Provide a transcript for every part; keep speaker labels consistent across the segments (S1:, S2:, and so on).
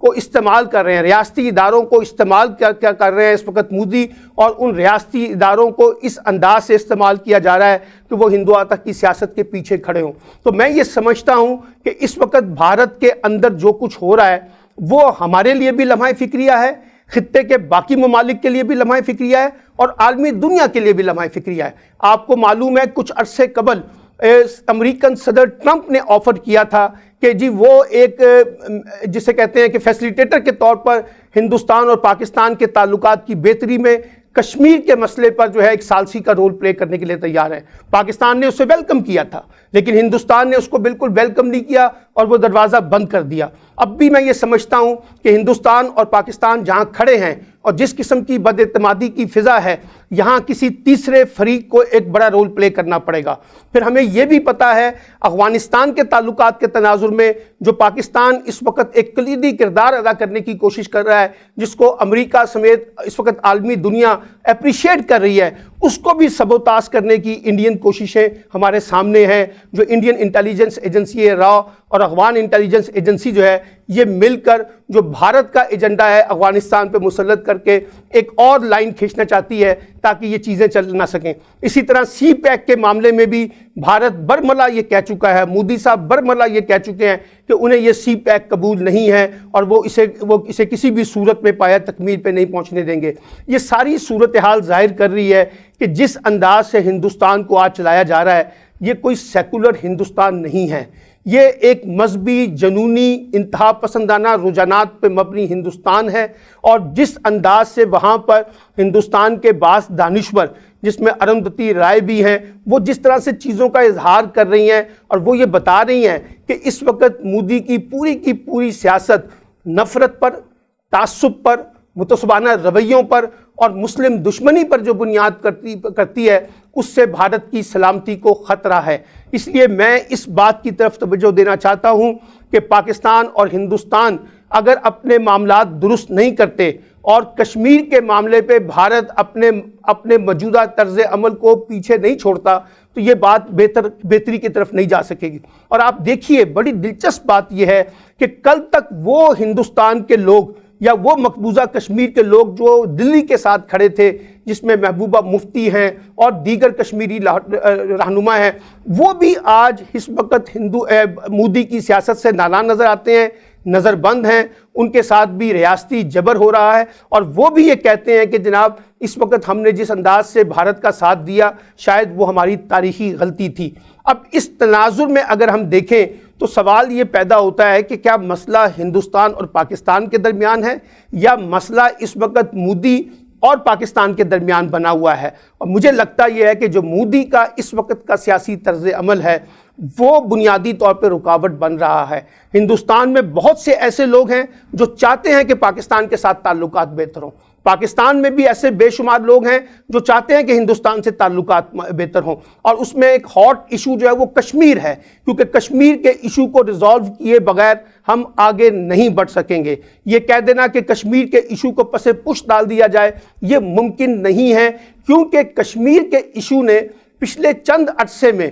S1: کو استعمال کر رہے ہیں، ریاستی اداروں کو استعمال کیا کر رہے ہیں اس وقت مودی، اور ان ریاستی اداروں کو اس انداز سے استعمال کیا جا رہا ہے کہ وہ ہندوتا کی سیاست کے پیچھے کھڑے ہوں۔ تو میں یہ سمجھتا ہوں کہ اس وقت بھارت کے اندر جو کچھ ہو رہا ہے وہ ہمارے لیے بھی لمحہ فکریہ ہے، خطے کے باقی ممالک کے لیے بھی لمحہ فکریہ ہے، اور عالمی دنیا کے لیے بھی لمحہ فکریہ ہے۔ آپ کو معلوم ہے کچھ عرصے قبل امریکن صدر ٹرمپ نے آفر کیا تھا کہ جی وہ ایک جسے کہتے ہیں کہ فیسیلیٹیٹر کے طور پر ہندوستان اور پاکستان کے تعلقات کی بہتری میں کشمیر کے مسئلے پر جو ہے ایک ثالثی کا رول پلے کرنے کے لیے تیار ہے۔ پاکستان نے اسے ویلکم کیا تھا، لیکن ہندوستان نے اس کو بالکل ویلکم نہیں کیا اور وہ دروازہ بند کر دیا۔ اب بھی میں یہ سمجھتا ہوں کہ ہندوستان اور پاکستان جہاں کھڑے ہیں اور جس قسم کی بد اعتمادی کی فضا ہے، یہاں کسی تیسرے فریق کو ایک بڑا رول پلے کرنا پڑے گا۔ پھر ہمیں یہ بھی پتہ ہے افغانستان کے تعلقات کے تناظر میں جو پاکستان اس وقت ایک کلیدی کردار ادا کرنے کی کوشش کر رہا ہے، جس کو امریکہ سمیت اس وقت عالمی دنیا اپریشیٹ کر رہی ہے، اس کو بھی سبوتاژ کرنے کی انڈین کوششیں ہمارے سامنے ہیں۔ جو انڈین انٹیلیجنس ایجنسی ہے را اور افغان انٹیلیجنس ایجنسی جو ہے، یہ مل کر جو بھارت کا ایجنڈا ہے افغانستان پہ مسلط کر کے ایک اور لائن کھینچنا چاہتی ہے تاکہ یہ چیزیں چل نہ سکیں۔ اسی طرح سی پیک کے معاملے میں بھی بھارت برملا یہ کہہ چکا ہے، مودی صاحب برملا یہ کہہ چکے ہیں کہ انہیں یہ سی پیک قبول نہیں ہے اور وہ اسے کسی بھی صورت میں پایا تکمیل پہ نہیں پہنچنے دیں گے۔ یہ ساری صورتحال ظاہر کر رہی ہے کہ جس انداز سے ہندوستان کو آج چلایا جا رہا ہے، یہ کوئی سیکولر ہندوستان نہیں ہے، یہ ایک مذہبی جنونی انتہا پسندانہ رجحانات پہ مبنی ہندوستان ہے۔ اور جس انداز سے وہاں پر ہندوستان کے بعض دانشور، جس میں ارندھتی رائے بھی ہیں، وہ جس طرح سے چیزوں کا اظہار کر رہی ہیں اور وہ یہ بتا رہی ہیں کہ اس وقت مودی کی پوری سیاست نفرت پر، تعصب پر، متعصبانہ رویوں پر اور مسلم دشمنی پر جو بنیاد کرتی ہے، اس سے بھارت کی سلامتی کو خطرہ ہے۔ اس لیے میں اس بات کی طرف توجہ دینا چاہتا ہوں کہ پاکستان اور ہندوستان اگر اپنے معاملات درست نہیں کرتے اور کشمیر کے معاملے پہ بھارت اپنے موجودہ طرز عمل کو پیچھے نہیں چھوڑتا تو یہ بات بہتری کی طرف نہیں جا سکے گی۔ اور آپ دیکھیے بڑی دلچسپ بات یہ ہے کہ کل تک وہ ہندوستان کے لوگ یا وہ مقبوضہ کشمیر کے لوگ جو دلی کے ساتھ کھڑے تھے، جس میں محبوبہ مفتی ہیں اور دیگر کشمیری رہنما ہیں، وہ بھی آج اس وقت مودی کی سیاست سے نالاں نظر آتے ہیں، نظر بند ہیں، ان کے ساتھ بھی ریاستی جبر ہو رہا ہے، اور وہ بھی یہ کہتے ہیں کہ جناب اس وقت ہم نے جس انداز سے بھارت کا ساتھ دیا شاید وہ ہماری تاریخی غلطی تھی۔ اب اس تناظر میں اگر ہم دیکھیں تو سوال یہ پیدا ہوتا ہے کہ کیا مسئلہ ہندوستان اور پاکستان کے درمیان ہے یا مسئلہ اس وقت مودی اور پاکستان کے درمیان بنا ہوا ہے؟ اور مجھے لگتا یہ ہے کہ جو مودی کا اس وقت کا سیاسی طرز عمل ہے وہ بنیادی طور پہ رکاوٹ بن رہا ہے۔ ہندوستان میں بہت سے ایسے لوگ ہیں جو چاہتے ہیں کہ پاکستان کے ساتھ تعلقات بہتر ہوں، پاکستان میں بھی ایسے بے شمار لوگ ہیں جو چاہتے ہیں کہ ہندوستان سے تعلقات بہتر ہوں، اور اس میں ایک ہاٹ ایشو جو ہے وہ کشمیر ہے، کیونکہ کشمیر کے ایشو کو ریزالو کیے بغیر ہم آگے نہیں بڑھ سکیں گے۔ یہ کہہ دینا کہ کشمیر کے ایشو کو پس پش ڈال دیا جائے یہ ممکن نہیں ہے، کیونکہ کشمیر کے ایشو نے پچھلے چند عرصے میں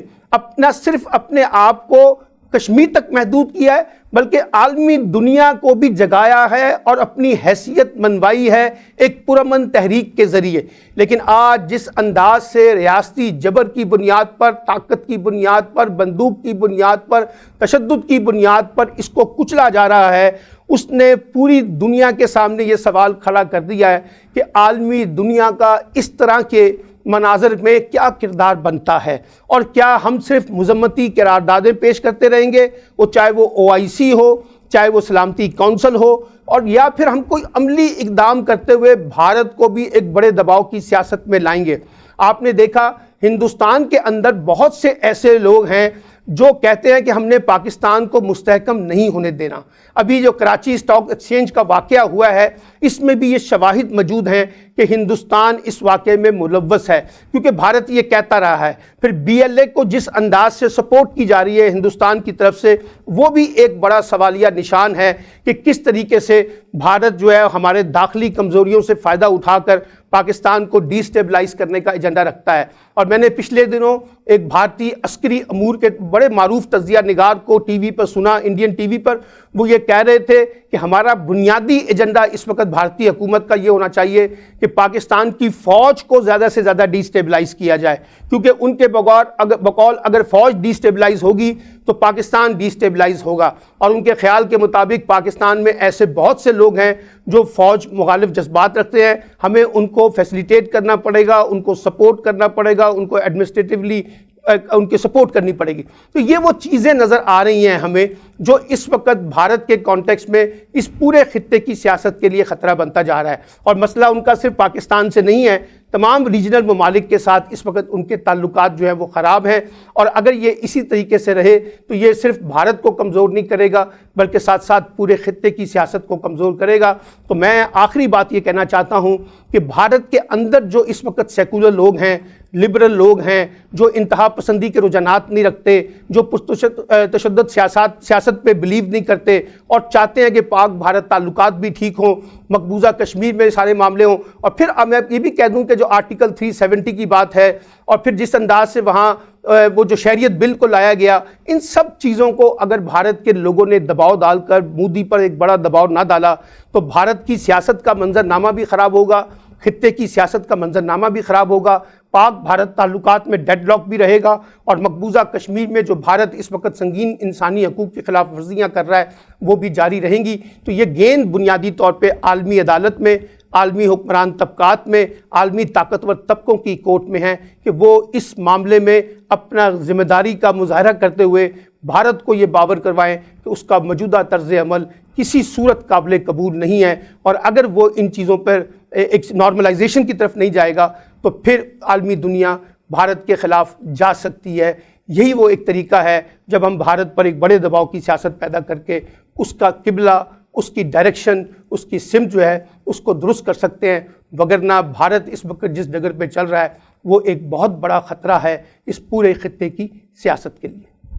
S1: صرف اپنے آپ کو کشمیر تک محدود کیا ہے، بلکہ عالمی دنیا کو بھی جگایا ہے اور اپنی حیثیت منوائی ہے ایک پرامن تحریک کے ذریعے۔ لیکن آج جس انداز سے ریاستی جبر کی بنیاد پر، طاقت کی بنیاد پر، بندوق کی بنیاد پر، تشدد کی بنیاد پر اس کو کچلا جا رہا ہے، اس نے پوری دنیا کے سامنے یہ سوال کھڑا کر دیا ہے کہ عالمی دنیا کا اس طرح کے مناظر میں کیا کردار بنتا ہے، اور کیا ہم صرف مذمتی قراردادیں پیش کرتے رہیں گے، وہ چاہے وہ OIC ہو، چاہے وہ سلامتی کونسل ہو، اور یا پھر ہم کوئی عملی اقدام کرتے ہوئے بھارت کو بھی ایک بڑے دباؤ کی سیاست میں لائیں گے۔ آپ نے دیکھا ہندوستان کے اندر بہت سے ایسے لوگ ہیں جو کہتے ہیں کہ ہم نے پاکستان کو مستحکم نہیں ہونے دینا۔ ابھی جو کراچی اسٹاک ایکسچینج کا واقعہ ہوا ہے، اس میں بھی یہ شواہد موجود ہیں کہ ہندوستان اس واقعے میں ملوث ہے، کیونکہ بھارت یہ کہتا رہا ہے۔ پھر BLA کو جس انداز سے سپورٹ کی جا رہی ہے ہندوستان کی طرف سے، وہ بھی ایک بڑا سوالیہ نشان ہے کہ کس طریقے سے بھارت جو ہے ہمارے داخلی کمزوریوں سے فائدہ اٹھا کر پاکستان کو ڈیسٹیبلائز کرنے کا ایجنڈا رکھتا ہے. اور میں نے پچھلے دنوں ایک بھارتی عسکری امور کے بڑے معروف تجزیہ نگار کو ٹی وی پر سنا, انڈین ٹی وی پر. وہ یہ کہہ رہے تھے کہ ہمارا بنیادی ایجنڈا اس وقت بھارتی حکومت کا یہ ہونا چاہیے کہ پاکستان کی فوج کو زیادہ سے زیادہ ڈیسٹیبلائز کیا جائے, کیونکہ ان کے بقول اگر فوج ڈیسٹیبلائز ہوگی تو پاکستان ڈیسٹیبلائز ہوگا. اور ان کے خیال کے مطابق پاکستان میں ایسے بہت سے لوگ ہیں جو فوج مخالف جذبات رکھتے ہیں, ہمیں ان کو فیسیلیٹیٹ کرنا پڑے گا, ان کو سپورٹ کرنا پڑے گا, ان کو ایڈمنسٹریٹولی ان کی سپورٹ کرنی پڑے گی. تو یہ وہ چیزیں نظر آ رہی ہیں ہمیں جو اس وقت بھارت کے کانٹیکسٹ میں اس پورے خطے کی سیاست کے لیے خطرہ بنتا جا رہا ہے. اور مسئلہ ان کا صرف پاکستان سے نہیں ہے, تمام ریجنل ممالک کے ساتھ اس وقت ان کے تعلقات جو ہیں وہ خراب ہیں. اور اگر یہ اسی طریقے سے رہے تو یہ صرف بھارت کو کمزور نہیں کرے گا بلکہ ساتھ ساتھ پورے خطے کی سیاست کو کمزور کرے گا. تو میں آخری بات یہ کہنا چاہتا ہوں کہ بھارت کے اندر جو اس وقت سیکولر لوگ ہیں, لبرل لوگ ہیں, جو انتہا پسندی کے رجحانات نہیں رکھتے, جو تشدد سیاست پہ بلیو نہیں کرتے اور چاہتے ہیں کہ پاک بھارت تعلقات بھی ٹھیک ہوں, مقبوضہ کشمیر میں سارے معاملے ہوں. اور پھر میں یہ بھی کہہ دوں کہ جو آرٹیکل 370 کی بات ہے اور پھر جس انداز سے وہاں وہ جو شہریت بل کو لایا گیا, ان سب چیزوں کو اگر بھارت کے لوگوں نے دباؤ ڈال کر مودی پر ایک بڑا دباؤ نہ ڈالا تو بھارت کی سیاست کا منظرنامہ بھی خراب ہوگا, خطے کی سیاست کا منظرنامہ بھی خراب ہوگا, پاک بھارت تعلقات میں ڈیڈ لاک بھی رہے گا, اور مقبوضہ کشمیر میں جو بھارت اس وقت سنگین انسانی حقوق کی خلاف ورزیاں کر رہا ہے وہ بھی جاری رہیں گی. تو یہ گیند بنیادی طور پہ عالمی عدالت میں, عالمی حکمران طبقات میں, عالمی طاقتور طبقوں کی کورٹ میں ہے کہ وہ اس معاملے میں اپنا ذمہ داری کا مظاہرہ کرتے ہوئے بھارت کو یہ باور کروائیں کہ اس کا موجودہ طرز عمل کسی صورت قابل قبول نہیں ہے. اور اگر وہ ان چیزوں پر ایک نارملائزیشن کی طرف نہیں جائے گا تو پھر عالمی دنیا بھارت کے خلاف جا سکتی ہے. یہی وہ ایک طریقہ ہے جب ہم بھارت پر ایک بڑے دباؤ کی سیاست پیدا کر کے اس کا قبلہ, اس کی ڈائریکشن, اس کی سمت جو ہے اس کو درست کر سکتے ہیں. وگرنہ بھارت اس وقت جس ڈگر پہ چل رہا ہے وہ ایک بہت بڑا خطرہ ہے اس پورے خطے کی سیاست کے لیے.